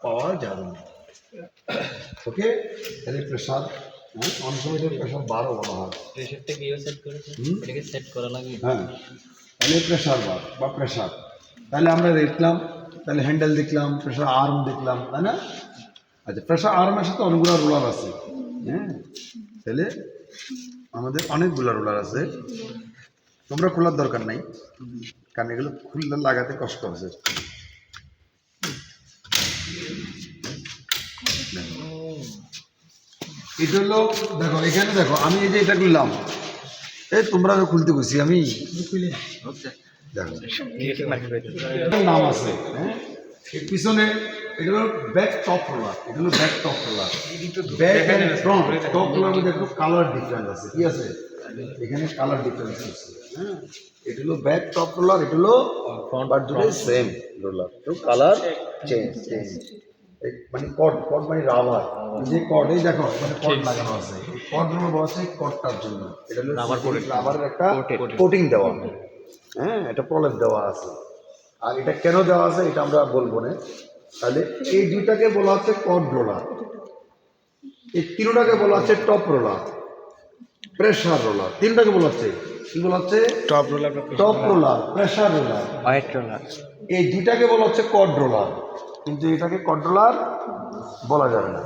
পাওয়া যাবে না। ওকে, তাহলে প্রেশার, হ্যাঁ, অনেক সময় প্রেশার বারও বলা হয়। প্রেশারটা কি সেট করেছে? এটাকে সেট করা লাগে। হ্যাঁ, তাহলে প্রেশার বার বা প্রেশার, তাহলে আমরা দেখলাম, তাহলে হ্যান্ডেল দেখলাম, প্রেশার আর্ম দেখলাম, তাই না? আচ্ছা, প্রেশার আর্মের সাথে অনেকগুলো রোলার আছে। হ্যাঁ, তাহলে আমাদের অনেকগুলো রোলার আছে। তোমরা খোলার দরকার নাই, কারণ এগুলো খুললে লাগাতে কষ্ট আছে। এটা হলো, দেখো এখানে দেখো, আমি এই যে এটা খুললাম, এই তোমরা খুলতে গেছি আমি, দেখো এটার নাম আছে। হ্যাঁ, এর পিছনে এটা হলো ব্যাক টপ রোলার, এটা হলো back top roller. Back end front top roller মধ্যে একটু কালার ডিফারেন্স আছে। কি আছে এখানে? কালার ডিফারেন্স আছে। হ্যাঁ, এটা হলো ব্যাক টপ রোলার, এটা হলো ফ্রন্ট, বাট দুটো সেম রোলার, তো কালার চেঞ্জ। মানে কর্ড, কর্ড মানে রাবার, যে কর্ড, এই দেখো মানে কর্ড লাগানো আছে, এই কর্ড গুলো আছে কর্ডটার জন্য। এটা হলো রাবারের একটা কোটিং দেওয়া। হ্যাঁ, এটা প্রলেপ দেওয়া আছে। আর এটা কেন দেওয়া আছে এটা আমরা বলবো না। তাহলে এই দুইটাকে বলা হচ্ছে কর্ড রোলার, এই তিনটাকে বলা হচ্ছে টপ রোলার, প্রেসার রোলার। তিনটাকে বলা হচ্ছে কি বলা হচ্ছে? Top roller, top roller, pressure roller, white roller. এই দুইটাকে বলা হচ্ছে কর্ড রোলার, কিন্তু এটাকে কর্ড রোলার বলা যাবে না।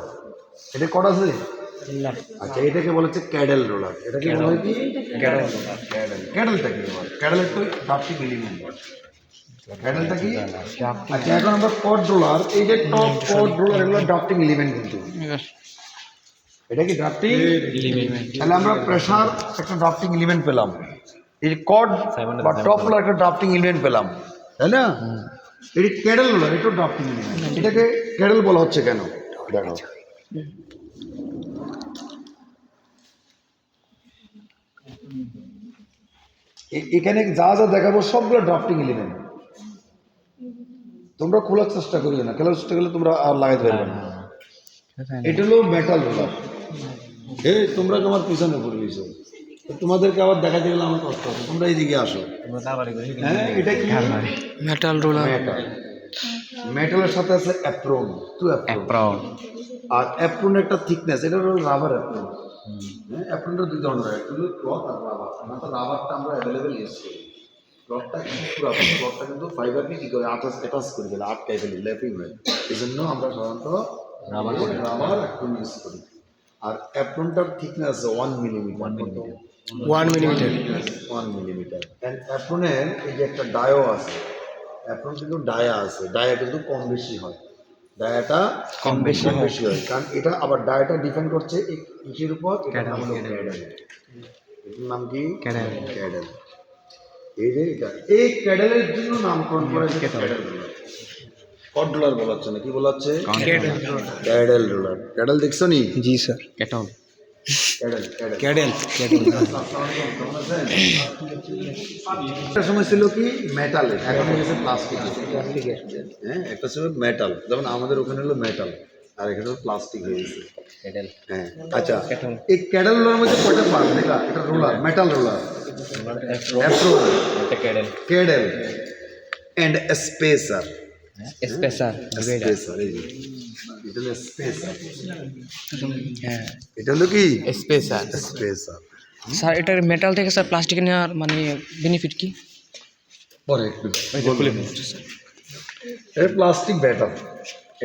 এটা কর্ড আছে। আচ্ছা, এটাকে বলা হচ্ছে ক্যাডেল রোলার। এটাকে বলা হয় কি? ক্যাডেল রোলার। ক্যাডেলটা কি? ক্যাডেলের তো ড্রাফটিং এলিমেন্ট। ক্যাডেলটা কি? আচ্ছা, এখন আমরা কর্ড রোলার, এই যে টপ কর্ড রোলার, এগুলো ড্রাফটিং এলিমেন্ট কিন্তু। এটা কি ড্রাফটিং এলিমেন্ট? তাহলে আমরা প্রেসার একটা ড্রাফটিং এলিমেন্ট পেলাম, এই কর্ড বা টপ রোলার একটা ড্রাফটিং এলিমেন্ট পেলাম, তাই না? এটি ক্যাডেল রোলার, এটা ড্রাফটিং এলিমেন্ট। এটাকে ক্যাডেল বলা হচ্ছে কেন দেখো। এখানে যা যা দেখাবো সবগুলো ড্রাফটিং এলিমেন্ট। তোমরা খোলার চেষ্টা করিও না, খোলার চেষ্টা করলে তোমরা আর লাগাইতে পারবে না। এটা হলো মেটাল রোলার। এই তোমরা তোমার পিছনে পড়ে গেছো, তোমাদেরকে আবার দেখাতে গেলে আমার কষ্ট হবে। তোমরা এইদিকে আসো। হ্যাঁ, এটা কি? Metal roller. মেটাল, মেটালের সাথে আছে অ্যাপ্রন, টু অ্যাপ্রন। আর অ্যাপ্রনের একটা থিকনেস, এটা হলো রাবার অ্যাপ্রন। হ্যাঁ, অ্যাপ্রনটা দুই ধরনের, একটা হলো ক্লথ আর রাবার। আমরা রাবারটা আমরা অ্যাভেলেবেল ইউজ করি, ক্লথটা কিন্তু পুরাতন, ক্লথটা কিন্তু ফাইবারকে কী করে অ্যাটাচ করে দিলে, আটকাই ফেলি, ল্যাপিং হয়। এই জন্য আমরা সাধারণত রাবার অ্যাপ্রন ইউজ করি। আর অ্যাপ্রনটার থিকনেস আছে 1 মিলিমিটার। 1 মিলিমিটার। 1 মিলিমিটার। অ্যান্ড অ্যাপ্রনের এই যে একটা ডায়ও আছে, অ্যাপ্রন কিন্তু ডায়া আছে, ডায়া কিন্তু কম বেশি হয়, ডায়াটা কম বেশি হয়, কারণ এটা আবার ডায়াটা ডিপেন্ড করছে এই ইসের উপর। এটার নাম হলো ক্যাডেল। এটার নাম কি? ক্যাডেল। এই যে এটা, এই ক্যাডেলের জন্য নামকরণ করা হয়েছে ক্যাডেল রোলার। কর্ড রোলার বলা হচ্ছে না, কি বলা হচ্ছে? ক্যাডেল রোলার। ক্যাডেল দেখছো নি? জি স্যার। ক্যাটল। ক্যাডেল। একটা সময় ছিল কি মেটালের, এখন হয়ে গেছে প্লাস্টিকের। হ্যাঁ, একটা ছিল মেটাল, যেমন আমাদের ওখানে হলো মেটাল, আর এখানে হলো প্লাস্টিক হয়ে গেছে। হ্যাঁ, আচ্ছা, এই ক্যাডেল রোলার মধ্যে কয়টা পার্ট দেখা? এটা roller, metal roller, cradle and spacer. Special. Spacer, এই যে এটা হলো স্পেসার। হ্যাঁ, এটা হলো কি? স্পেশাল। স্পেসার। স্যার এটার মেটাল থেকে স্যার প্লাস্টিক নেওয়ার মানে বেনিফিট কি? পরে একটু এটা প্লাস্টিক ব্যাটার,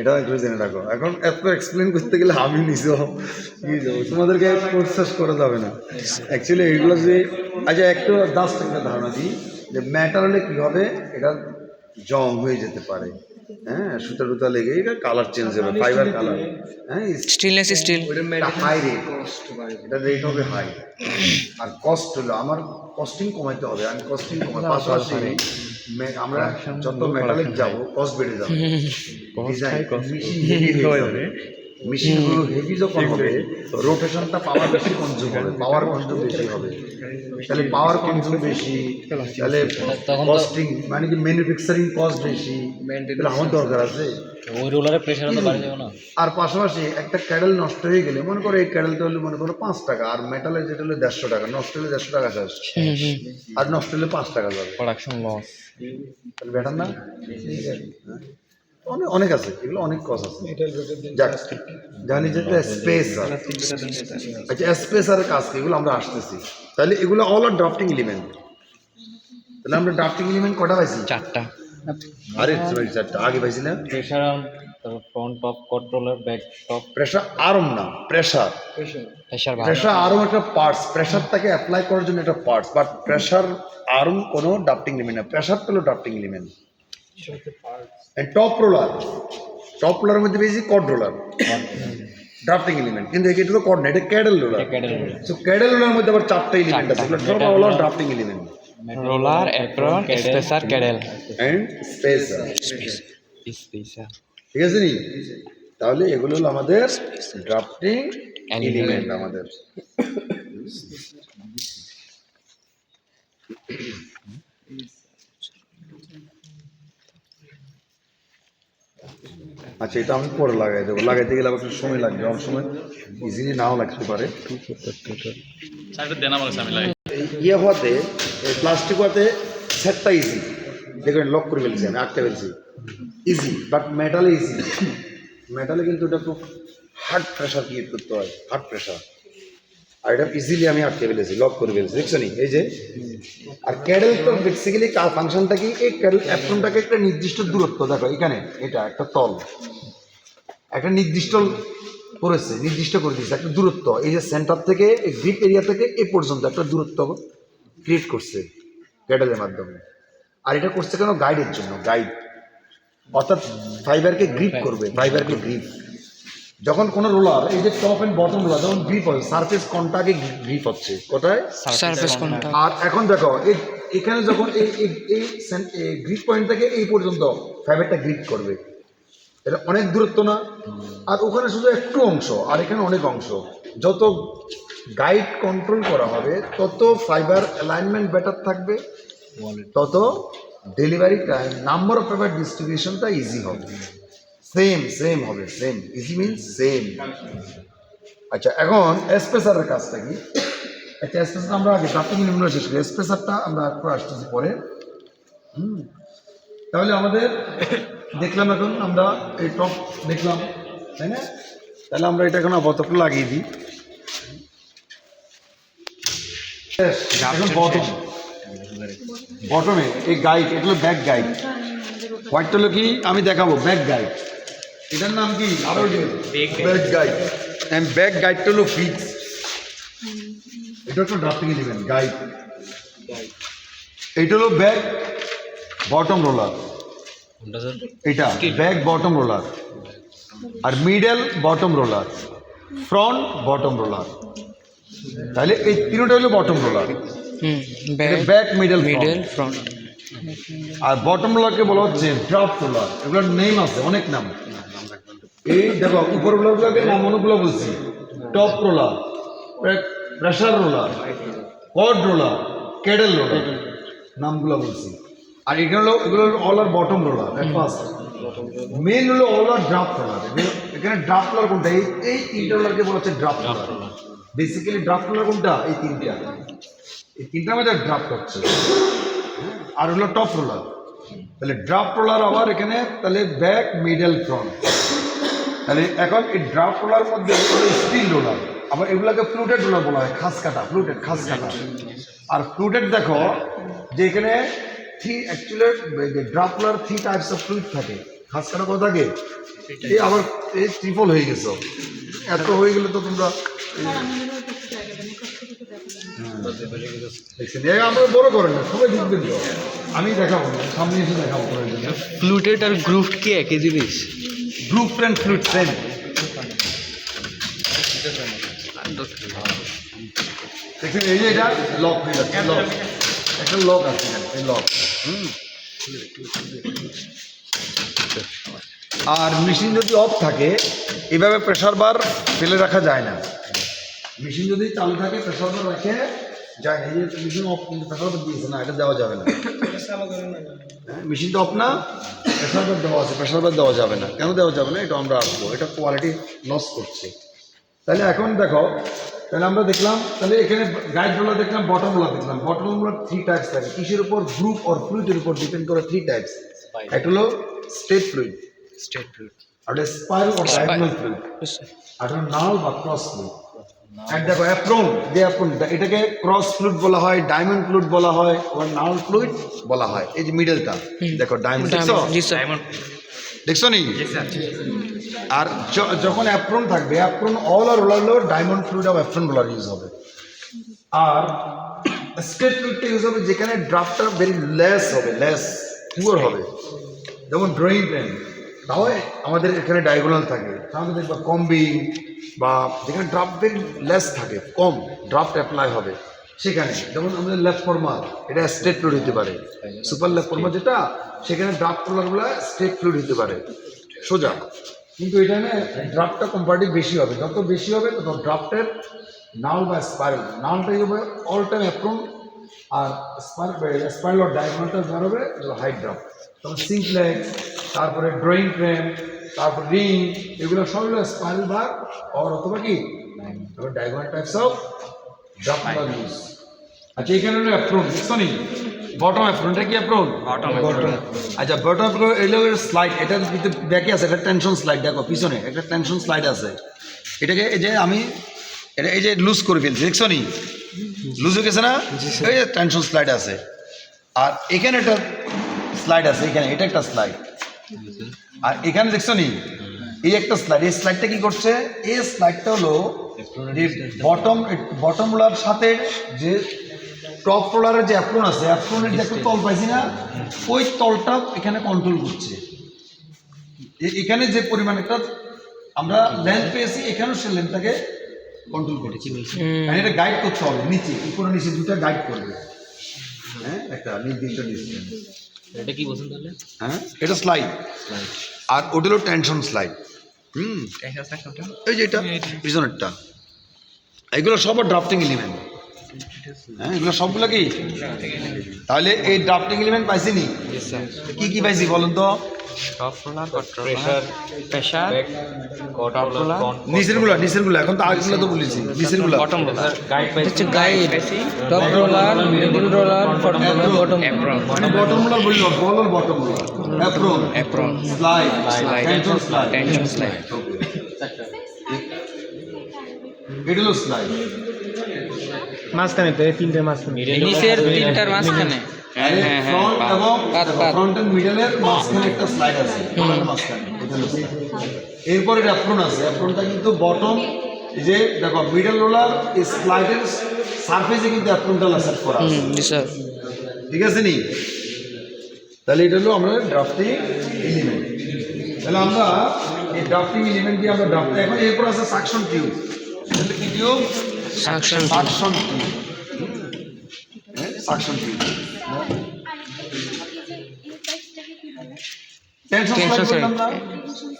এটা একটু জেনে রাখো। এখন এত এক্সপ্লেন করতে গেলে আমি নিজেও কি যাবো, তোমাদেরকে প্রসেস করা যাবে না অ্যাকচুয়ালি এইগুলো যে। আচ্ছা, একটু জাস্ট একটা ধারণা দিই যে ম্যাটার হলে কী হবে, এটা জং হয়ে যেতে পারে। হ্যাঁ, সুতা টুতা লেগে এটা কালার চেঞ্জ হবে, ফাইবার কালার। হ্যাঁ, স্টেনলেস স্টিল। হাই রেট, এটা রেট হবে হাই। আর কস্ট হলো আমার কস্টিং কমাইতে হবে, আমি কস্টিং কমাই, পাশাপাশি আমরা যত মেটালিক যাব কস্ট বেড়ে যাবে। মেশিনগুলো হেভি যখন হবে, রোটেশনটা পাওয়ার বেশি কনজিউম হবে, পাওয়ার কনজিউম বেশি হবে। তাহলে পাওয়ার কনজিউম বেশি, তাহলে কস্টিং মানে কি ম্যানুফ্যাকচারিং কস্ট বেশি, তাহলে আমার দরকার আছে। ওই রোলারের প্রেসার তো বাড়ে যাবে না। আর পাশাপাশি একটা ক্যাডেল নষ্ট হয়ে গেলে, মনে করো এই ক্যাডেলটা হলে মনে করো 5 টাকা, আর মেটালের যেটা হলে 150 টাকা, নষ্ট হলে 150 টাকা শেষ, আর নষ্ট হলে 5 টাকা যাবে, প্রোডাকশন লস। তাহলে বেটার না? অনেক অনেক আছে, এগুলো অনেক কস আছে। যাক, জানি যে স্পেসার। আচ্ছা, স্পেসারের কাজ কি? এগুলো আমরা আসতেছি। তাহলে এগুলো অল আর ড্রাফটিং এলিমেন্ট। তাহলে আমরা ড্রাফটিং এলিমেন্ট কটা পাইছি? 4টা। আরে চারটা আগে পাইছি না? প্রেশার আর্ম, তারপর front top controller, back top. Pressure arm না, প্রেশার। প্রেশার আর্ম একটা পার্টস, প্রেশারটাকে অ্যাপ্লাই করার জন্য একটা পার্টস, বাট প্রেশার আর্ম কোনো ড্রাফটিং এলিমেন্ট না, প্রেশার হলো ড্রাফটিং এলিমেন্ট। টপ রোলারের মধ্যে পেয়েছি কড রোলার, ড্রাফটিং এলিমেন্ট, কিন্তু এটা হলো কড না, এটা ক্যাডেল রোলার। সো ক্যাডেল রোলারের মধ্যে আবার 4টা এলিমেন্ট আছে, এগুলো সব হলো drafting element. Roller, apron, spacer, cradle and spacer, ঠিক আছে নি? তাহলে এগুলো হলো আমাদের ড্রাফটিং এলিমেন্ট আমাদের। আচ্ছা, এটা আমি পরে লাগাই দেবো, লাগাইতে গেলে আবার একটু সময় লাগবে, অনেক সময় ইজিলি নাও লাগতে পারে। ইয়ে হওয়াতে, প্লাস্টিক হওয়াতে সেটটা ইজি, দেখবেন লক করে ফেলছি আমি, আটকে ফেলছি, ইজি। বাট মেটালে ইজি, মেটালে কিন্তু এটা খুব হার্ড প্রেশার ক্রিয়েট করতে হয়, হার্ড প্রেশার। আর এটা ইজিলি আমি আটকে ফেলেছি, লক করে ফেলেছি, দেখছো নি? এই যে। আর ক্যাডেল তো বেসিক্যালি ফাংশনটা কি, এই ক্যাডেল অ্যাপ্রনটাকে একটা নির্দিষ্ট দূরত্ব, দেখো এখানে এটা একটা তল, একটা নির্দিষ্ট করেছে, নির্দিষ্ট করে দিয়েছে একটা দূরত্ব, এই যে সেন্টার থেকে এই গ্রিপ এরিয়া থেকে এ পর্যন্ত একটা দূরত্ব ক্রিয়েট করছে ক্যাডেলের মাধ্যমে। আর এটা করছে কেন? গাইডের জন্য, গাইড, অর্থাৎ ফাইবারকে গ্রিপ করবে, ফাইবারকে গ্রিপ। যখন কোনো রোলার, এই যে টপ এন্ড বটম রোলার যখন গ্রিপ হয়, সারফেস কোনটাকে গ্রিপ হচ্ছে, কোথায়? সারফেস কোনটা। আর এখন দেখো এখানে যখন এই গ্রিপ পয়েন্ট থেকে এই পর্যন্ত ফাইবারটা গ্রিপ করবে, এটা অনেক দূরত্ব না? আর ওখানে শুধু একটু অংশ, আর এখানে অনেক অংশ। যত গাইড কন্ট্রোল করা হবে, তত ফাইবার অ্যালাইনমেন্ট বেটার থাকবে, তত delivery time, number of fiber ডিস্ট্রিবিউশনটা ইজি হবে, সেম হবে, সেম, ইজি মিনস সেম। আচ্ছা, এখন স্পেসারের কাজটা কি? আচ্ছা, স্পেসার আমরা আগে ড্রাফটিং এলিমেন্ট শেষ করি, স্পেসারটা আমরা একটু আসতেছি পরে। তাহলে আমাদের দেখলাম, এখন আমরা এই টপ দেখলাম, তাই না? তাহলে আমরা এটা এখন আপাতত লাগিয়ে দিই। এখন বটমে এই গাইড, এটা হলো ব্যাক গাইড, হোয়াইটটা হলো কি আমি দেখাবো, ব্যাক গাইড। এটার নাম কি? আরো ব্যাক গাইড। এন্ড ব্যাক গাইডটা হলো ফিক্স, এটা হচ্ছে ড্রাফটিং এলিমেন্ট গাইড। এইটা হলো ব্যাক বটম রোলার, এটা ব্যাক বটম রোলার, আর middle bottom roller, front bottom roller. তাহলে এই তিনটা হলো bottom roller, back middle front. আর বটম রোলারকে বলা হচ্ছে ড্রাফট রোলার। এগুলোর নেম আছে, অনেক নাম। এই দেখো উপর রোলারগুলোকে নাম অনেকগুলো বলছি, top roller, pressure roller, cot roller, cradle roller, নামগুলো বলছি। আর এগুলো হলো all are bottom roller. First main হলো অল আর ড্রাফট রোলার। এখানে ড্রাফট রোলার কোনটা? এই তিনটা রোলারকে বলা হচ্ছে draft roller. Basically draft roller কোনটা? এই তিনটা, এই তিনটার মধ্যে ড্রাফট হচ্ছে। আর হলো টপ রোলার। তাহলে ড্রাফট রোলার আবার এখানে, তাহলে ব্যাক মিডল ফ্রন্ট। তাহলে এখন এই ড্রাফট রোলার মধ্যে স্টিল রোলার, আবার এগুলোকে ফ্লুটেড রোলার বলা হয়, খাস কাটা, ফ্লুটেড, খাস কাটা। আর ফ্লুটেড দেখো যে এখানে actually draft roller 3 types of fluid থাকে। খাস কাটা কত থাকে? এই আবার এই ট্রিপল হয়ে গেছে, এত হয়ে গেলে তো তোমরা আমরা বড় করেন না, সবাই দেখবেন তো, আমি দেখাবো, সামনে এসে দেখাবো। ফ্লুটেড আর গ্রুভড কি একই জিনিস? Group friend fluid same. দেখুন এই যে এটা লক হয়ে যাচ্ছে, লক, একটা লক আছে, এই লক। আর মেশিন যদি অফ থাকে, এভাবে প্রেসার বার ফেলে রাখা যায় না। মেশিন যদি চালু থাকে, প্রেসার বার রাখে যায় না। এই যে মেশিন অফ, কিন্তু প্রেসার বার দিয়েছে না, এটা দেওয়া যাবে না। মেশিন তো অফ না, প্রেসার বার দেওয়া আছে, প্রেসার বার দেওয়া যাবে না। কেন দেওয়া যাবে না? এটা আমরা আসবো, এটা কোয়ালিটি লস করছে। তাহলে এখন দেখো, তাহলে আমরা দেখলাম, তাহলে এখানে গাইড রোলার দেখলাম, বটম রোলার দেখলাম। বটম রোলার 3 টাইপস থাকে, কিসের উপর? গ্রুপ আর ফ্লুইডের উপর ডিপেন্ড করে 3 টাইপস। একটা হলো স্টেট ফ্লুইড, স্ট্রেট ফ্লুইড আর স্পাইরাল বা ডায়াগোনাল ফ্লুইড, আর নাল বা ক্রস ফ্লুইড। আর দেখো অ্যাপ্রন, যে অ্যাপ্রন এটাকে ক্রস ফ্লুইড বলা হয়, ডায়মন্ড ফ্লুইড বলা হয়, আবার নাল ফ্লুইড বলা হয়। এই যে মিডলটা দেখো ডায়মন্ড, দেখছো? জি স্যার দেখছো নি? আর যখন অ্যাপ্রন থাকবে, অ্যাপ্রন অল আর roller diamond fluid of apron roller use হবে। আর স্ট্রেট ফ্লুইডটা ইউজ হবে যেখানে ড্রাফটটা ভেরি লেস হবে, লেস পুয়ার হবে, যেমন ড্রয়িং পেন। তাহলে আমাদের এখানে ডায়াগোনাল থাকে, তাহলে দেখবা কম্বিং বা যেখানে ড্রাফট ভেরি লেস থাকে, কম ড্রাফট অ্যাপ্লাই হবে সেখানে, যেমন আমাদের লেফট ফর্মার, এটা স্ট্রেট ফ্লুইড হতে পারে। সুপার লেফট ফর্মার যেটা, সেখানে ড্রাফট রোলারগুলো স্ট্রেট ফ্লুইড হতে পারে, সোজা। কিন্তু এখানে ড্রাফটটা কম্পারেটিভ বেশি হবে, যত বেশি হবে তত ড্রাফটের নাল বা স্পাইরাল, নালটাই হবে অল টাইম অ্যাপ্রন, আর স্পাইরাল আর ডায়াগোনালটা যার হবে হাইট ড্রাফট। তখন সিঙ্কলেক্স, তারপরে ড্রয়িং ফ্রেম, তারপর রিং, এগুলো সব হলো স্পাইরাল বার অথবা কি diagonal types of draft bar use. আচ্ছা এখানে হলো অ্যাপ্রন, দেখছো নি? বটম অ্যাপ্রনটা কি অ্যাপ্রন? বটম। আচ্ছা বটম অ্যাপ্রন এগুলো স্লাইড, এটার ভিতরে ব্যাকে আছে একটা টেনশন স্লাইড, দেখো পিছনে একটা টেনশন স্লাইড আছে। এটাকে এই যে আমি এটা এই যে লুজ করে ফেলছি, দেখছো নি? লুজ হয়ে গেছে না? এই যে টেনশন স্লাইড আছে। আর এখানে একটা স্লাইড আছে, এখানে এটা একটা স্লাইড, আর এখানে দেখছো নি এই একটা স্লাইড। এই স্লাইডটা কি করছে? এই স্লাইডটা হলো বটম রোলার সাথে যে টপ রোলারের যে অ্যাপ্রন আছে, অ্যাপ্রনের যে একটা তল পাইছি না, ওই তলটা এখানে কন্ট্রোল করছে। এখানে যে পরিমাণ একটা আমরা লেন্থ পেয়েছি, এখানেও সে লেন্থটাকে কন্ট্রোল করেছি। এটা গাইড করতে হবে, নিচে উপরে নিচে দুটো গাইড করবে, হ্যাঁ একটা নির্দিষ্ট ডিস্টেন্স। এটা কি বলছেন তাহলে? হ্যাঁ এটা স্লাইড, আর ওটা হলো টেনশন স্লাইড। এই যে এটা পিছনেরটা, এগুলো সব ড্রাফটিং এলিমেন্ট। হ্যাঁ এগুলো সবগুলো কি? তাহলে এই ড্রাফটিং এলিমেন্ট পাইছি নি? কি কি পাইছি বলুন তো? টপ রোলার, প্রেসার, কন্ট্রোলার, নিচেরগুলো এখন তো আগেগুলো তো বলেছি, নিচেরগুলো বটম রোলার, গাইড হচ্ছে guide, top roller, middle roller, bottom roller, bottom apron, মানে বটম রোলার বললো, বল bottom roller, apron, apron, slide, tension slide, tension slide. এটা হলো স্লাইড। মাঝখানে তো এই তিনটে মাঝখানে নিচের তিনটার মাঝখানে ফ্রন্ট এবং ফ্রন্ট এন্ড মিডলের মাঝখানে একটা স্লাইড আছে, মাঝখানে এটা হলো slide। এরপরে অ্যাপ্রন আছে, অ্যাপ্রনটা কিন্তু বটম, এই যে দেখো মিডল রোলার স্লাইডের সারফেসে কিন্তু অ্যাপ্রনটা সেট করা আছে, জি স্যার। ঠিক আছে নি? তাহলে এটা হলো আমরা ড্রাফটিং এলিমেন্ট। তাহলে আমরা এই ড্রাফটিং এলিমেন্ট দিয়ে আমরা ড্রাফট, এখন এরপর আছে সাকশন টিউব। তাহলে কি tube? Suction suction tube, suction tube. Tension slide বললাম না,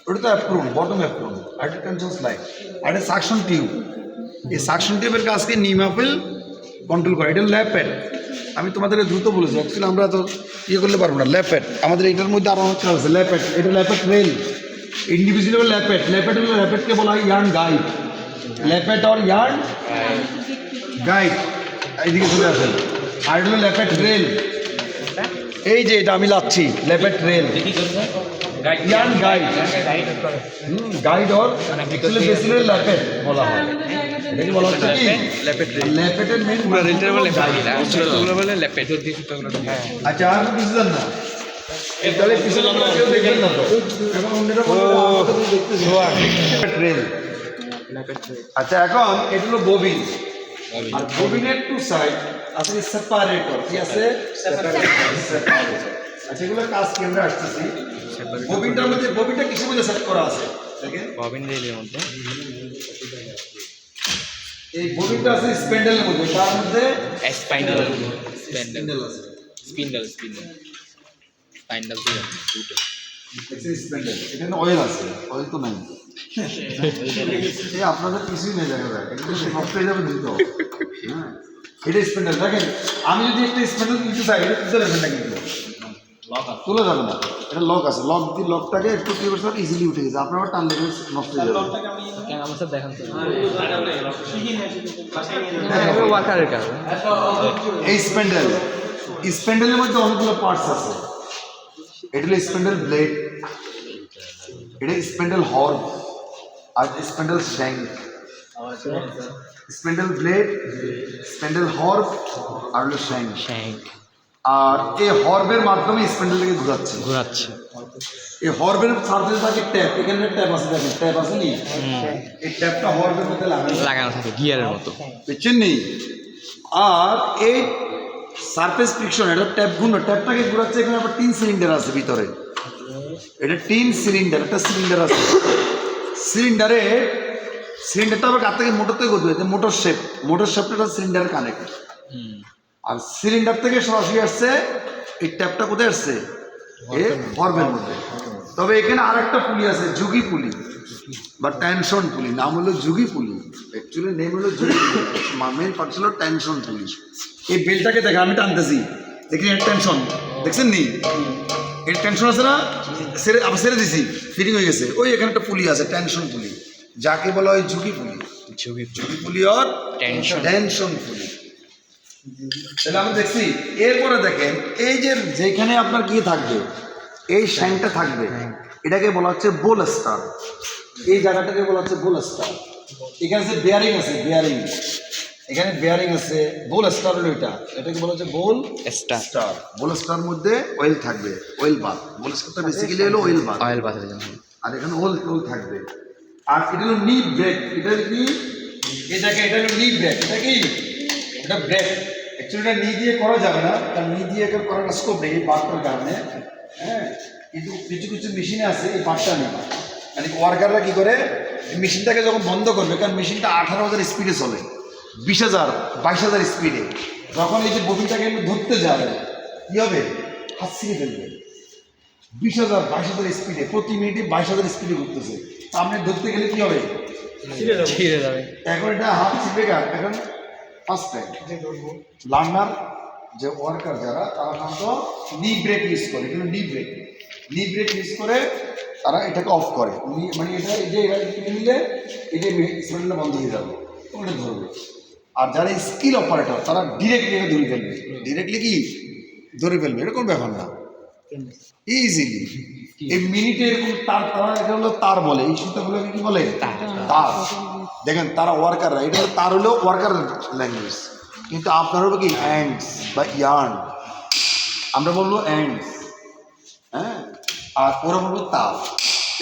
ওটা তো অ্যাপ্রন, বটম অ্যাপ্রন, আর একটা টেনশন স্লাইড, আর একটা সাকশন টিউব। এই সাকশন টিউবের কাজকে নিমাফিল কন্ট্রোল করে। এটা ল্যাপেট, আমি তোমাদেরকে দ্রুত বলেছি, অ্যাকচুয়ালি আমরা তো ইয়ে করতে পারবো না। ল্যাপেট আমাদের এটার মধ্যে আরও অনেক কাজ আছে। ল্যাপেট, এটা ল্যাপেট রেল, ইন্ডিভিজুয়াল ল্যাপেট। ল্যাপেট হলো, ল্যাপেটকে বলা হয় ইয়ার্ন গাইড। ল্যাপেট আর ইয়ার্ন গাইড, এইদিকে চলে আসেন। আর হলো ল্যাপেট রেল, এই যে এটা আমি লাচ্ছি, lappet rail, yarn guide, guide or basically lappet বলা হয়। এটাকে বলা হচ্ছে কি ল্যাপেট রেল। ল্যাপেটের মেইন রেলটার বলে গাইড, বলে ল্যাপেট। আচ্ছা আর কিছু জান না? তাহলে পিছনে আমরা কেউ দেখবেন না তো, এখন অন্যরা দেখতেছি রেল। আচ্ছা এখন এটা হলো ববিন, আর ববিনের টু সাইড আছে সেপারেটর। কি আছে? আচ্ছা এগুলো কাজ কেন্দ্রে আসতেছি। ববিনটার মধ্যে, ববিনটা কিসের মধ্যে সেট করা আছে দেখেন? ববিন রেলের মধ্যে। এই ববিনটা আছে স্প্যান্ডেলের মধ্যে, তার মধ্যে স্পাইনাল স্প্যান্ডেল আছে, স্পিন্ডল দুটো। স্প্যান্ডেল। এখানে অয়েল আছে, অয়েল তো নাই। এই আপনাদের কিছুই নেই দেখা যায়, এটা সব পেয়ে যাবে দ্রুত। হ্যাঁ এটা স্প্যান্ডেল। দেখেন আমি যদি একটা স্প্যান্ডেল নিতে চাই, এটা তুলতে পারবেন না, কিন্তু তুলে যাবে না, এটা লক আছে। লক দিয়ে লকটাকে একটু কি করতে ইজিলি উঠে গেছে, আপনার টান লেগে নষ্ট হয়ে যাবে। আমার সাথে দেখান ওয়ার্কারের কাজ। এই স্প্যান্ডেল, স্প্যান্ডেলের মধ্যে অনেকগুলো পার্টস আছে। এটা হলো স্প্যান্ডেল ব্লেড, এটা স্প্যান্ডেল হর্ন আর spindle shank, spindle blade, spindle horn আর হলো শ্যাঙ্ক। আর এই হর্বের মাধ্যমে স্প্যান্ডেলটাকে ঘোরাচ্ছে। এই হর্বের সার্ফেস থাকে ট্যাপ, এখানে ট্যাপ আছে, দেখেন ট্যাপ আছে নি, এই ট্যাপটা হর্বের মধ্যে লাগানো থাকে গিয়ারের মতো, বুঝছেন নি। আর এই সারফেস ফ্রিকশন, এটা ট্যাপ ট্যাপটাকে ঘোরাচ্ছে। এখানে আবার 3 সিলিন্ডার আছে ভিতরে, এটা 3 সিলিন্ডার, একটা সিলিন্ডার আছে। সিলিন্ডারটা আবার কার থেকে মোটর থেকে ঘুরবে, মোটর শেপটা সিলিন্ডার কানেক্ট। আর সিলিন্ডার থেকে সরাসরি আসছে এই ট্যাপটা কোথায় আসছে, এই হর্বের মধ্যে। তবে এখানে আর একটা পুলি আছে, যুগি পুলি বা টেনশন পুলি, নাম হলো যুগি পুলি, অ্যাকচুয়ালি নেম হলো যুগি পুলি, মেন ফাংশন হলো টেনশন পুলি। এই বেলটাকে দেখেন আমি টানতেছি, দেখি টেনশন দেখছেন নি, এর টেনশন আছে না, আবার ছেড়ে দিছি, ফিটিং হয়ে গেছে। ওই এখানে একটা পুলি আছে টেনশন পুলি, যাকে বলা হয় ঝুঁকি পুলি। ঝুঁকি পুলি আর টেনশন পুলি। তাহলে আমি দেখছি। এরপরে দেখেন এই যে যেখানে আপনার কি থাকবে, এই শ্যাংটা থাকবে, এটাকে বলা হচ্ছে বোল স্টার। এই জায়গাটাকে বলা হচ্ছে বোল স্টার। এখানে যে বেয়ারিং আছে, এখানে বেয়ারিং আছে, বোল স্টার হলো এটাকে বলা হচ্ছে বোল স্টার। বোল স্টার মধ্যে অয়েল থাকবে, অয়েল বাথ। বোল স্টারটা বেসিক্যালি হলো অয়েল বাথ, আর এখানে অয়েল থাকবে। আর এটা হলো নি ব্রেক, এটা কি এটা হলো নি ব্রেক। এটা কি, এটা ব্রেক। অ্যাকচুয়ালি এটা নি দিয়ে করা যাবে না, কারণ নি দিয়ে করার স্কোপ নেই এই বাথটার কারণে। হ্যাঁ, কিন্তু কিছু মেশিনে আছে এই বাথটা নেই। মানে ওয়ার্কাররা কী করে, মেশিনটাকে যখন বন্ধ করবে, কারণ মেশিনটা 18,000 স্পিডে চলে, 20,000 22,000 স্পিডে, যখন এই যে ববিনটাকে ধরতে যাবে কী হবে, হাত ছিঁড়ে ফেলবে। 20,000 22,000 স্পিডে, প্রতি মিনিটে 22,000 স্পিডে ঘুরতেছে। সামনে ধরতে গেলে কী হবে, ছিঁড়ে যাবে। এখন এটা হাত ছিঁড়বে কার, এখন ফার্স্ট টাইম লার্নার যে ওয়ার্কার যারা, তারা সাধারণত নি ব্রেক ইউজ করে। কিন্তু নি ব্রেক ইউজ করে তারা এটাকে অফ করে, মানে এটা এই যে এরা কিনে নিলে এই যে স্পিডটা বন্ধ হয়ে যাবে, ওটা ধরবে। আর যারা স্কিল অপারেটর, তারা ডিরেক্টলি এটা ধরে ফেলবে, এটা কোনো ব্যাপার না, ইজিলি। এই মিনিটে এরকম তারা এটা হলো তার বলে, এই সুতাগুলোকে কি বলে, তার। দেখেন তারা ওয়ার্কাররা, এটা হলো তার, হলো ওয়ার্কার ল্যাঙ্গুয়েজ। কিন্তু আপনার হবে কি অ্যান্ডস বা ইয়ার্ন, আমরা বলবো অ্যান্ডস, হ্যাঁ, আর ওরা বলবো তাল।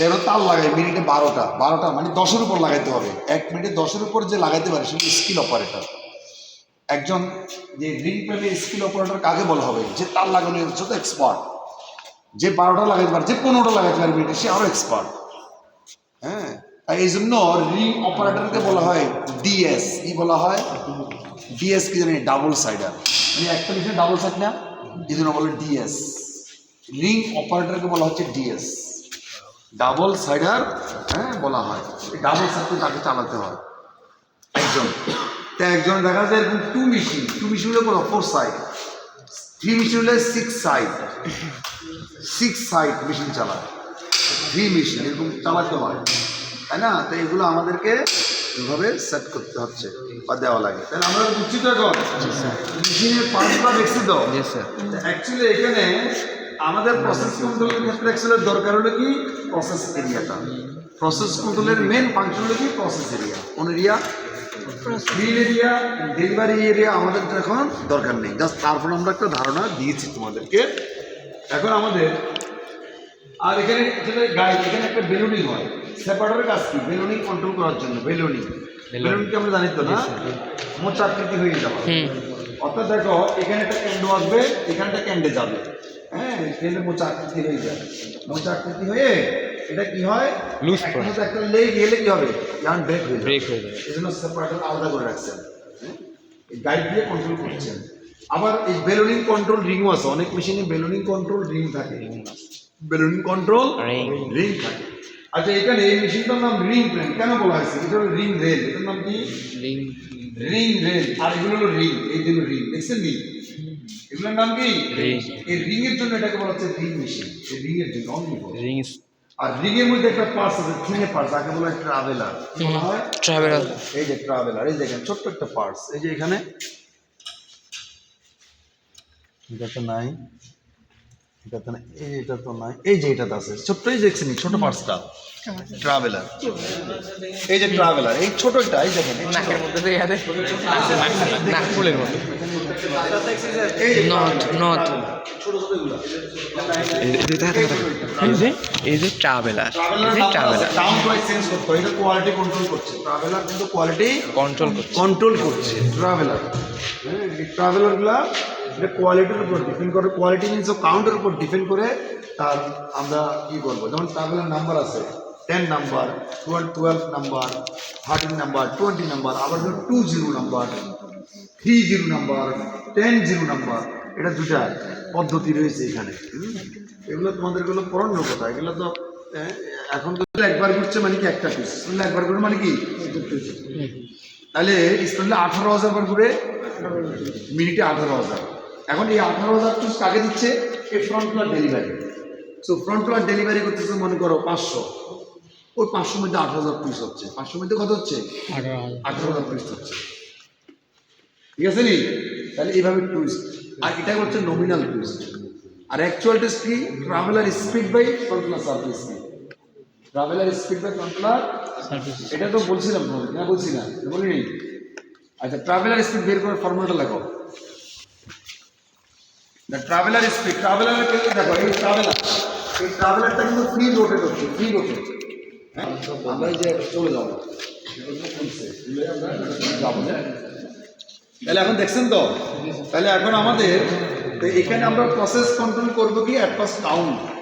এরও তাল লাগায় মিনিটে 12টা, মানে 10-এর উপর লাগাইতে হবে। 1 মিনিটে 10-এর উপর যে লাগাইতে পারে সেটা স্কিল অপারেটর। একজন যে রিং প্রেমে স্কিল অপারেটর কাকে বলা হবে, যে তাল লাগানো যত এক্সপার্ট, যে 12টা লাগাইতে পারে, যে 15টা লাগাইতে পারে মিনিটে, সে আরও এক্সপার্ট। হ্যাঁ, এই জন্য রিং অপারেটরকে বলা হয় ডিএস। কি বলা হয়, ডিএস কি জানি, ডাবল সাইডার, মানে একটা বিষয় ডাবল সাইড না, এই জন্য বলে ডিএস। রিং অপারেটরকে বলা হচ্ছে ডিএস, ডাবল সাইডার। হ্যাঁ, বলা হয় এই ডাবল সাইডকে তাকে চালাতে হয় একজন দেখা যায় এরকম 2 মেশিন হলে বলো 4 সাইড, 3 মেশিন হলে 6 সাইড মেশিন চালায়, 3 মেশিন এরকম চালাতে হয়, তাই না? তো এগুলো আমাদেরকে এভাবে সেট করতে হচ্ছে বা দেওয়া লাগে। তাহলে আমরা বুঝছি তো এখন মেশিনের পার্টসগুলো দেখছি তো। অ্যাকচুয়ালি এখানে আমাদের প্রসেস কন্ট্রোলের ক্ষেত্রে অ্যাকচুয়ালি দরকার হলো কি, প্রসেস এরিয়াটা। প্রসেস কন্ট্রোলের মেন ফাংশন হলো কি, প্রসেস এরিয়া। কোন area? Fill area, delivery area আমাদের এখন দরকার নেই, জাস্ট তারপর আমরা একটা ধারণা দিয়েছি তোমাদেরকে। এখন আমাদের আর এখানে যেটা গাইড, এখানে একটা বেলুনিং হয়। সেপারেটরের কাজ কি, বেলুনিং কন্ট্রোল করার জন্য। বেলুনিংকে আমরা জানি তো না, মোচা আকৃতি হয়ে যাবে। অর্থাৎ দেখো এখানে একটা ক্যান্ডো আসবে, এখানে একটা ক্যান্ডে যাবে, হ্যাঁ, ট্রেনে মোচা আকৃতি হয়ে যাবে। মোচা আকৃতি হয়ে এটা কি হয়, লুজ করে একটা লেগ গেলে কি হবে, ইয়ান ব্রেক হয়ে যাবে। এই জন্য সেপারেটর আলাদা করে রাখছেন, এই গাইড দিয়ে কন্ট্রোল করছেন। আবার এই বেলুনিং কন্ট্রোল রিংও আছে, অনেক মেশিনে বেলুনিং কন্ট্রোল রিং থাকে, বেলুনিং কন্ট্রোল রিং থাকে। আচ্ছা, এখানে এই মেশিনটার নাম রিং ফ্রেম কেন বলা হয়েছে? এটা হলো রিং রেল, এটার নাম কি, রিং রেল। আর এগুলো হলো রিং, এই দুটো রিং দেখছেন নি, এগুলোর নাম কি, এই রিং এর জন্য এটাকে বলা হচ্ছে রিং মেশিন। এই রিং এর জন্য রিং। আর রিং এর মধ্যে একটা পার্টস আছে, থিনে পার্টস, যাকে বলা হয় ট্রাভেলার। কি বলা হয়? ট্রাভেলার। এই যে ট্রাভেলার, এই দেখেন ছোট্ট একটা পার্টস, এই যে এখানে এটা তো নাই, এটা তো না, এটা তো নাই, এই যে এটাতে আছে ছোট্টই দেখছেন ছোট পার্সটা ট্রাভেলার, এই যে ট্রাভেলার এই ছোটটা, এই দেখেন এই নাকের মধ্যে দিয়ে ইয়াদের নাক ফুলের মতো এই যে নথ নথ ছোট ছোট এগুলো এই যে traveller traveller sound wise change করতে হয়, এটা কোয়ালিটি কন্ট্রোল করছে, ট্রাভেলার কিন্তু কোয়ালিটি কন্ট্রোল করছে কন্ট্রোল করছে ট্রাভেলার। হ্যাঁ এই ট্রাভেলারগুলা এটা কোয়ালিটির উপর ডিপেন্ড করে, কোয়ালিটি মিনস কাউন্টের উপর ডিপেন্ড করে তার আমরা কি করবো। যেমন ট্রাভেলার নাম্বার আছে 10 নাম্বার, 12 নাম্বার, 13 নাম্বার, 20 নাম্বার, আবার 20 নাম্বার, 30 নাম্বার, 10 নাম্বার, এটা দুটা পদ্ধতি রয়েছে এখানে। এগুলো তোমাদের গুলো পড়ানোর কথা, এগুলো তো এখন তো একবার ঘুরছে মানে কি একটা পিস, একবার ঘুরে মানে কি, তাহলে স্কুলে 18,000 বার ঘুরে মিনিটে 18,000। এখন এই 18,000 পিস কাকে দিচ্ছে, এই front pillar delivery. So front pillar delivery করতেছে মনে করো 500, ওই 500 মধ্যে 18,000 পিস হচ্ছে, 500 মধ্যে কত হচ্ছে, 18,000 পিস হচ্ছে, ঠিক আছে নি? তাহলে এইভাবে টুইস্ট, আর এটা হচ্ছে নমিনাল টুইস্ট। আর অ্যাকচুয়াল টেস্ট কি, traveller speed by front roller surface speed, traveller speed by front roller, এটা তো বলছিলাম তোমাদের, না বলছি না, বলিনি? আচ্ছা ট্রাভেলার স্পিড বের করে ফর্মুলাটা লেখো। ট্রাভেলার স্পিড, ট্রাভেলারের ক্ষেত্রে দেখো এই ট্রাভেলারটা কিন্তু ফ্রি রোটেট হচ্ছে, ফ্রি রোটেট। হ্যাঁ আমরা এই যে চলে যাবো, তাহলে এখন দেখছেন তো, তাহলে এখন আমাদের এখানে আমরা প্রসেস কন্ট্রোল করবো কি, অ্যাট ফার্স্ট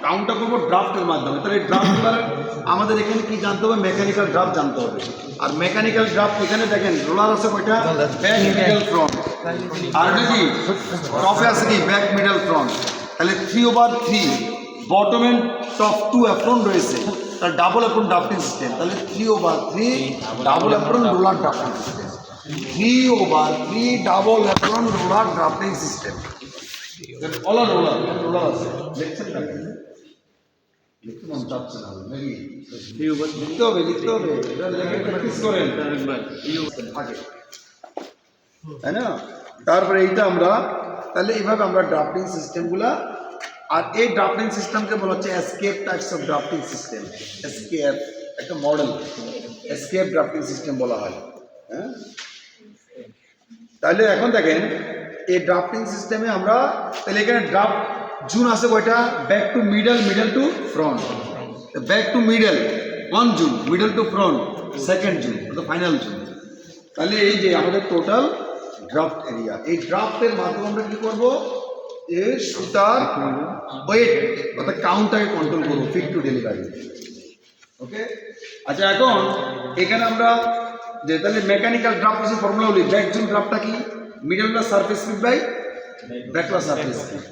কাউন্টটা করবো ড্রাফটের মাধ্যমে। তাহলে এই ড্রাফট আমাদের এখানে কি জানতে হবে, মেকানিক্যাল ড্রাফট জানতে হবে। আর মেকানিক্যাল ড্রাফট এখানে দেখেন রোলার আছে কয়টা, ব্যাক মিডল ফ্রন্ট, আর নাকি টপে আছে কি ব্যাক মিডল ফ্রন্ট। তাহলে 3/3 বটম এন্ড টপ 2 অ্যাপ্রন রয়েছে, তার ডাবল অ্যাপ্রন ড্রাফটিং সিস্টেম। তাহলে 3/3 double apron roller drafting system, 3/3 double apron roller drafting system. Roller আছে দেখছেন না, লিখতে হবে প্র্যাকটিস করেন, তাই না? তারপরে এইটা আমরা তাহলে এইভাবে আমরা ড্রাফটিং সিস্টেমগুলা, আর এই ড্রাফটিং সিস্টেমকে বলা হচ্ছে escape types of drafting system. Escape একটা মডেল, এসকেপ ড্রাফটিং সিস্টেম বলা হয়। হ্যাঁ তাহলে এখন দেখেন এই ড্রাফটিং সিস্টেমে আমরা তাহলে এখানে ড্রাফট জুন আছে কয়টা, back to middle, middle to front, back to middle 1 zone, middle to front 2 zone, তো ফাইনাল জুন। তাহলে এই যে আমাদের টোটাল ড্রাফট এরিয়া, এই ড্রাফটের মাধ্যমে আমরা কি করবো, এই সুতার ওয়েট অর্থাৎ কাউন্টটাকে কন্ট্রোল করবো, ফিট টু ডেলিভারি। ওকে আচ্ছা এখন এখানে আমরা যে তাহলে মেকানিক্যাল ড্রাফট আছে ফর্মুলা বলি, ব্যাক জুন ড্রাফটটা কি, middle plus surface speed by back plus surface speed.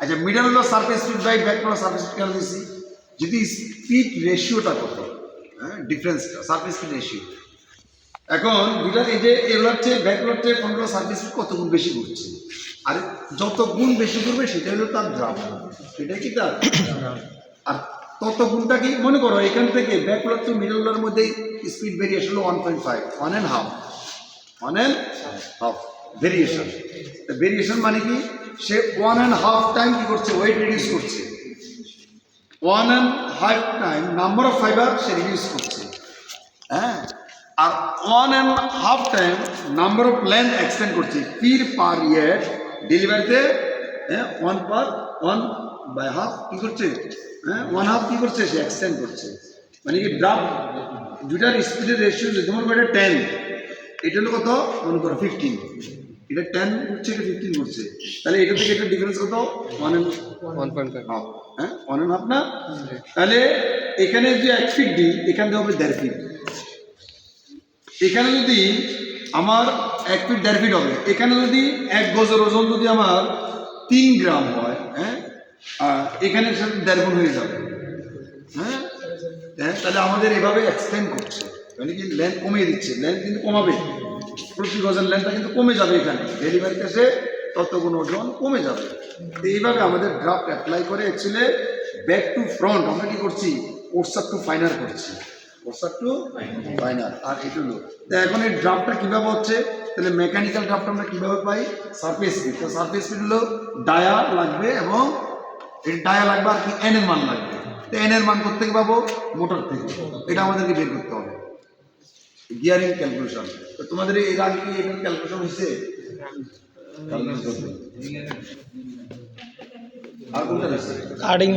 আচ্ছা middle plus surface speed by back plus surface speed কেন দিচ্ছি, যদি স্পিড রেশিওটা কত, হ্যাঁ ডিফারেন্সটা সারফেস স্পিড রেশিও। এখন দুটা এই যে এগুলো হচ্ছে ব্যাকলোড থেকে ফ্রন্ট প্লাস সারফেস স্পিড কত গুণ বেশি ঘুরছে, আর যত গুণ বেশি ঘুরবে সেটা হলো তার ড্রাফট, সেটাই কি তার। আর তত গুণটা কি মনে করো, এখান থেকে ব্যাকলোড টু মিডলের মধ্যে স্পিড ভেরিয়েশন হলো 1.5, 1.5 ভেরিয়েশন। ভেরিয়েশন মানে কি, সে 1.5 টাইম কি করছে, ওয়েট রিডিউস করছে, 1.5 time number of fibre say reduce করছে। হ্যাঁ আর 1.5 time number of length extend করছে, ফির পার ইয়ার ডেলিভারিতে 1/2 কি করছে, 1/2 কি করছে, সে এক্সটেন্ড করছে। মানে কি ড্রাফট দুটার স্পিডের রেশিও, যেমন এটা 10, এটা হলো কত মনে করো 15, এটা 10 করছে, এটা 15 করছে, তাহলে এটা থেকে এটা ডিফারেন্স কত, 1.5, হ্যাঁ 1.5 না। তাহলে এখানে যে 1 ফিট দিই, এখান থেকে হবে 1.5 ফিট। এখানে যদি আমার 1 ফিট 1.5 ফিট হবে, এখানে যদি 1 গজের ওজন যদি আমার 3 গ্রাম হয়, হ্যাঁ এখানে সাথে 1.5 গুণ হয়ে যাবে। হ্যাঁ তাহলে আমাদের এভাবে এক্সটেন্ড করছে, মানে কি লেন্থ কমিয়ে দিচ্ছে, লেন্থ কিন্তু কমাবে, প্রতি গজের লেন্থটা কিন্তু কমে যাবে, এখানে ডেলিভারি কেসে তত গুণ ওজন কমে যাবে। তো এইভাবে আমাদের ড্রাফট অ্যাপ্লাই করে অ্যাকচুয়ালি ব্যাক টু ফ্রন্ট আমরা কি করছি, ওরসার টু ফাইনার করছি, ওরসার টু ফাইনার। আর এটা হলো তো এখন এই ড্রাফটটা কীভাবে হচ্ছে, তাহলে মেকানিক্যাল ড্রাফট আমরা কীভাবে পাই, সারফেস স্পিড। তো সারফেস স্পিড হলো ডায়া লাগবে এবং এর টায়া লাগবে আর কি এন এর মান লাগবে। তো এন এর মান কোথেকে পাবো? মোটর থেকে। এটা আমাদেরকে বের করতে হবে, গিয়ারিং ক্যালকুলেশন। তো তোমাদের এর আগে কি এটার ক্যালকুলেশন হয়েছে? আর কোনটা হয়েছে? আর্ডিং